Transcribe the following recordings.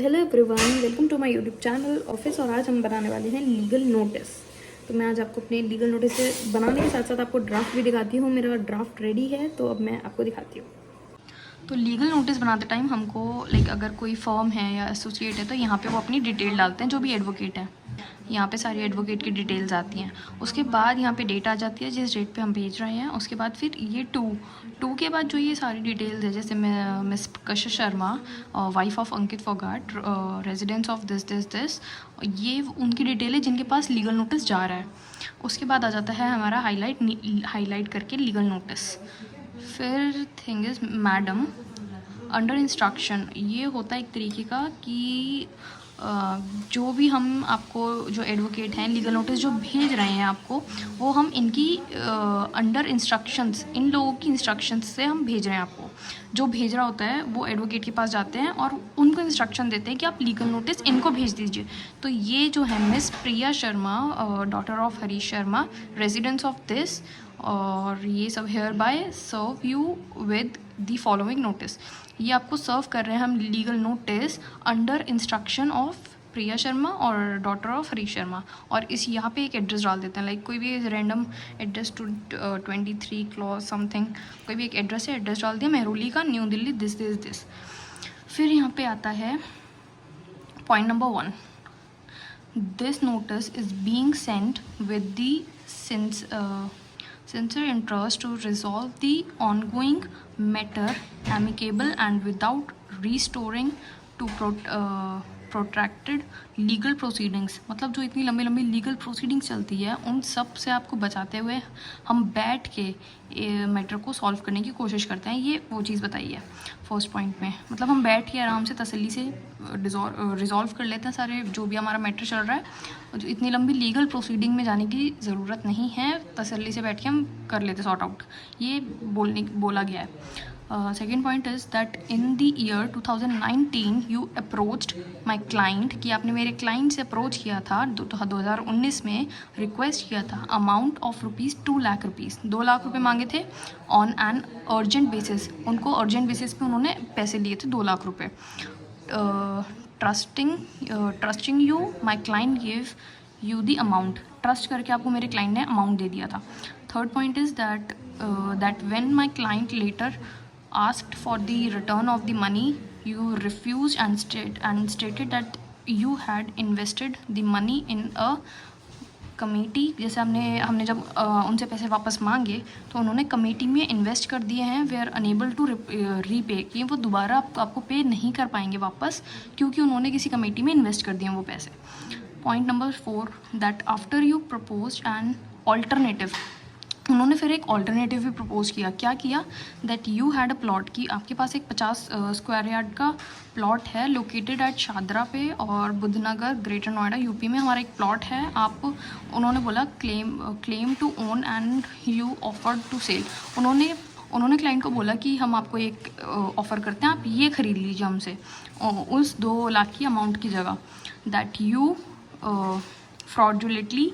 Hello everyone, welcome to my YouTube channel office. और आज हम बनाने वाले हैं लीगल नोटिस। तो मैं आज आपको अपने लीगल नोटिस से बनाने के साथ साथ आपको ड्राफ्ट भी दिखाती हूँ। मेरा ड्राफ्ट रेडी है, तो अब मैं आपको दिखाती हूँ। तो लीगल नोटिस बनाते टाइम हमको अगर कोई फर्म है या एसोसिएट है तो यहाँ पे वो अपनी डिटेल डालते हैं, जो भी एडवोकेट है। यहाँ पे सारी एडवोकेट की डिटेल्स आती हैं। उसके बाद यहाँ पे डेट आ जाती है जिस डेट पे हम भेज रहे हैं। उसके बाद फिर ये टू के बाद जो ये सारी डिटेल्स है, जैसे miss Kashish Sharma, wife of Ankit Phogat, residence of this, ये उनकी डिटेल है जिनके पास लीगल नोटिस जा रहा है। उसके बाद आ जाता है हमारा हाईलाइट करके लीगल नोटिस। फिर thing is madam under instruction, ये होता है एक तरीके का कि जो भी हम आपको जो एडवोकेट हैं लीगल नोटिस जो भेज रहे हैं आपको, वो हम इनकी अंडर इंस्ट्रक्शंस, इन लोगों की इंस्ट्रक्शंस से हम भेज रहे हैं आपको। जो भेज रहा होता है वो एडवोकेट के पास जाते हैं और उनको इंस्ट्रक्शन देते हैं कि आप लीगल नोटिस इनको भेज दीजिए। तो ये जो है miss Priya Sharma, daughter of Harish Sharma, residence of this, और ये सब hereby serve you with the following notice. ये आपको सर्व कर रहे हैं हम legal notice under instruction of Priya Sharma और डॉटर ऑफ हरीश शर्मा। और इस यहाँ पे एक एड्रेस डाल देते हैं, कोई भी random address to 23 clause something, कोई भी एक एड्रेस है, एड्रेस डाल दिया मेहरौली का, न्यू दिल्ली, दिस। फिर यहाँ पे आता है point number 1, this notice is being Saint with the sincere interest to resolve the ongoing matter amicable and without restoring to protracted legal proceedings। मतलब जो इतनी लंबी लंबी लीगल प्रोसीडिंग्स चलती है उन सब से आपको बचाते हुए हम बैठ के मैटर को सॉल्व करने की कोशिश करते हैं। ये वो चीज़ बताई है फर्स्ट पॉइंट में। मतलब हम बैठ के आराम से तसल्ली से रिजॉल्व कर लेते हैं सारे जो भी हमारा मैटर चल रहा है। जो इतनी लंबी लीगल प्रोसीडिंग में जाने की ज़रूरत नहीं है, तसल्ली से बैठ के हम कर लेते सॉर्ट आउट। ये बोला गया है। Second point is that in the year 2019 you approached my client, कि आपने मेरे क्लाइंट से अप्रोच किया था 2019 में, रिक्वेस्ट किया था अमाउंट ऑफ ₹2 लाख, 2 लाख रुपये मांगे थे ऑन एन अर्जेंट बेसिस। उनको अर्जेंट बेसिस पे उन्होंने पैसे लिए थे 2 लाख रुपये। Trusting you my client give you the amount, trust करके आपको मेरे क्लाइंट ने अमाउंट दे दिया था। Third point is that when my client later asked for the return of the money, you refused and stated that you had invested the money in a committee. जैसे हमने जब उनसे पैसे वापस मांगे तो उन्होंने कमेटी में इन्वेस्ट कर दिए हैं, वे आर अनेबल टू रीपे, कि वो दोबारा आपको पे नहीं कर पाएंगे वापस, क्योंकि उन्होंने किसी कमेटी में इन्वेस्ट कर दिए हैं वो पैसे। Point number 4, that after you propose an alternative, उन्होंने फिर एक ऑल्टरनेटिव भी प्रपोज किया। क्या किया? That you had a plot, की आपके पास एक 50 स्क्वायर यार्ड का प्लॉट है लोकेटेड एट शादरा पे और बुद्धनगर, ग्रेटर नोएडा, यूपी में हमारा एक प्लॉट है। आप, उन्होंने बोला claim to own and you offered to sell. उन्होंने क्लाइंट को बोला कि हम आपको एक ऑफ़र करते हैं, आप ये ख़रीद लीजिए हमसे उस 2 लाख की अमाउंट की जगह। That you fraudulently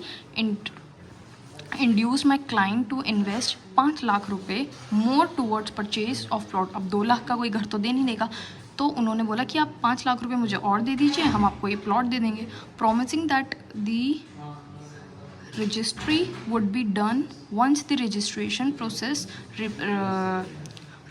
induce my client to invest 5 lakh रुपये more towards purchase of plot. अब 2 लाख का कोई घर तो दे नहीं देगा, तो उन्होंने बोला कि आप 5 लाख रुपये मुझे और दे दीजिए, हम आपको ये प्लॉट दे देंगे। Promising that the registry would be done once the registration process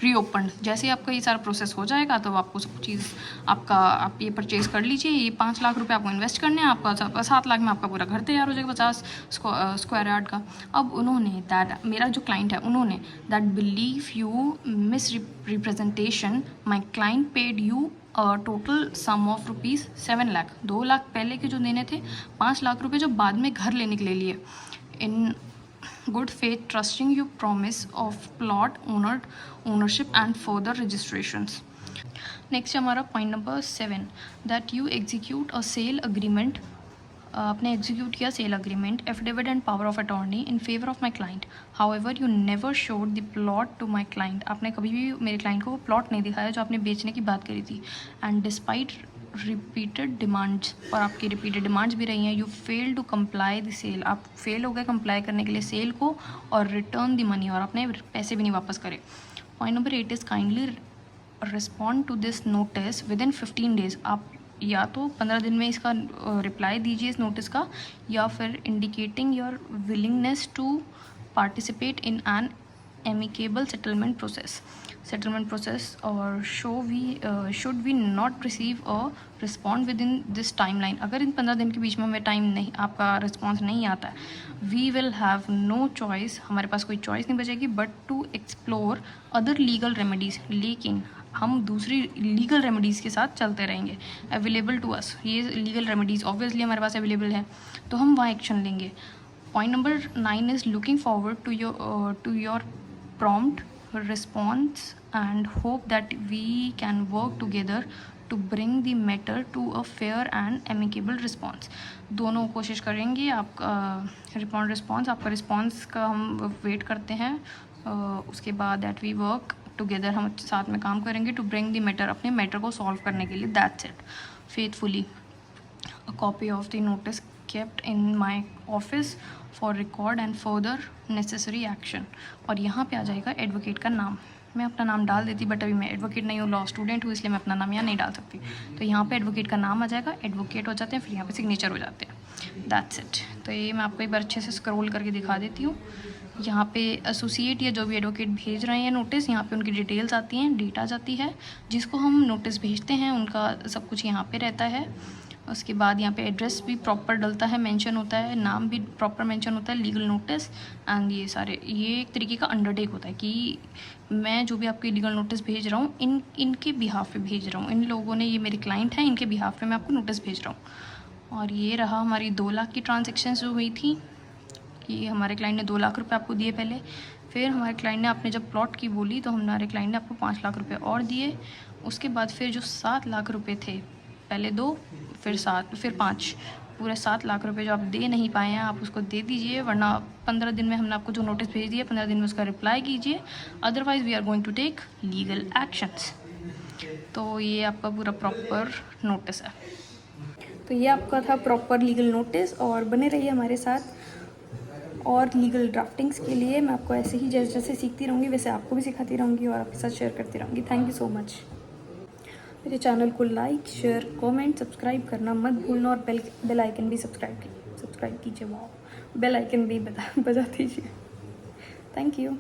reopen. जैसे ही आपका ये सारा प्रोसेस हो जाएगा तो आपको सब चीज़ आप ये परचेज़ कर लीजिए। ये 5 लाख रुपए आपको इन्वेस्ट करने हैं, आपका 7 लाख में आपका पूरा घर तैयार हो जाएगा 50 स्क्वायर यार्ड का। अब उन्होंने मेरा जो क्लाइंट है, उन्होंने that believe you miss representation, my client paid you total sum of ₹7 lakh. 2 lakh पहले के जो देने थे, 5 लाख रुपये जो बाद में घर लेने के लिए लिए। इन good faith trusting you promise of plot ownership and further registrations। Next हमारा point number 7, that you execute a sale agreement, आपने एग्जीक्यूट किया sale agreement, affidavit and power of attorney in favour of my client. However you never showed the plot to my client, आपने कभी भी मेरे client को वो plot नहीं दिखाया जो आपने बेचने की बात करी थी। एंड डिस्पाइट रिपीटेड डिमांड्स, और आपकी रिपीटेड डिमांड्स भी रही हैं, you fail to comply the sale, आप फेल हो गए कंप्लाई करने के लिए सेल को, और रिटर्न द मनी, और आपने पैसे भी नहीं वापस करे। Point number 8 is kindly respond to this notice within 15 days, आप या तो 15 दिन में इसका रिप्लाई दीजिए इस नोटिस का, या फिर indicating your willingness to participate in an amicable settlement process और should we not receive a respond within this timeline. अगर इन 15 दिन के बीच में हमें टाइम नहीं, आपका रिस्पॉन्स नहीं आता है, we will have no choice, हमारे पास कोई चॉइस नहीं बचेगी but to explore other legal remedies. लेकिन हम दूसरी लीगल रेमेडीज़ के साथ चलते रहेंगे अवेलेबल टू अस। ये लीगल रेमेडीज़ ऑब्वियसली हमारे पास अवेलेबल है, तो हम वहाँ एक्शन लेंगे। Point number 9 is looking forward to your prompt response and hope that we can work together to bring the matter to a fair and amicable response। दोनों कोशिश करेंगे आपका रिस्पॉन्स, आपका रिस्पॉन्स का हम वेट करते हैं। उसके बाद दैट वी वर्क टुगेदर, हम साथ में काम करेंगे टू ब्रिंग द मैटर, अपने मैटर को सॉल्व करने के लिए। That's it. Faithfully a copy of the notice kept in my office for record and further necessary action। और यहाँ पे आ जाएगा एडवोकेट का नाम। मैं अपना नाम डाल देती बट अभी मैं एडवोकेट नहीं हूँ, लॉ स्टूडेंट हूँ, इसलिए मैं अपना नाम यहाँ नहीं डाल सकती। तो यहाँ पे एडवोकेट का नाम आ जाएगा, एडवोकेट हो जाते हैं, फिर यहाँ पे सिग्नेचर हो जाते हैं। That's it. तो ये मैं आपको एक बार अच्छे से स्क्रॉल करके दिखा देती हूँ। यहाँ पे एसोसिएट या जो भी एडवोकेट भेज रहे हैं नोटिस, यहाँ पे उनकी डिटेल्स आती हैं, डेट आ जाती है, जिसको हम नोटिस भेजते हैं उनका सब कुछ यहाँ पे रहता है। उसके बाद यहाँ पे एड्रेस भी प्रॉपर डलता है, मेंशन होता है, नाम भी प्रॉपर मेंशन होता है, लीगल नोटिस एंड ये सारे, ये एक तरीके का अंडरटेक होता है कि मैं जो भी आपको लीगल नोटिस भेज रहा हूँ इनके बिहाफ पे भेज रहा हूँ, इन लोगों ने, ये मेरे क्लाइंट हैं, इनके बिहाफ पे मैं आपको नोटिस भेज रहा हूँ। और ये रहा हमारी 2 लाख की ट्रांजेक्शन जो हुई थी कि हमारे क्लाइंट ने 2 लाख रुपये आपको दिए पहले, फिर हमारे क्लाइंट ने, आपने जब प्लॉट की बोली तो हमारे क्लाइंट ने आपको 5 लाख रुपये और दिए। उसके बाद फिर जो 7 लाख रुपये थे, पहले 2 फिर 7 फिर 5, पूरे 7 लाख रुपए जो आप दे नहीं पाए हैं आप उसको दे दीजिए, वरना 15 दिन में हमने आपको जो नोटिस भेज दिया 15 दिन में उसका रिप्लाई कीजिए, otherwise we are going to take legal actions. तो ये आपका पूरा प्रॉपर नोटिस है। तो ये आपका था प्रॉपर लीगल नोटिस, और बने रहिए हमारे साथ और लीगल ड्राफ्टिंग्स के लिए। मैं आपको ऐसे ही जैसे जैसे सीखती रहूँगी वैसे आपको भी सिखाती रहूँगी और आपके साथ शेयर करती रहूँगी। Thank you so much. मेरे चैनल को लाइक, शेयर, कमेंट, सब्सक्राइब करना मत भूलना, और बेल आइकन भी सब्सक्राइब कीजिए। वाओ, बेल आइकन भी बजा दीजिए। Thank you.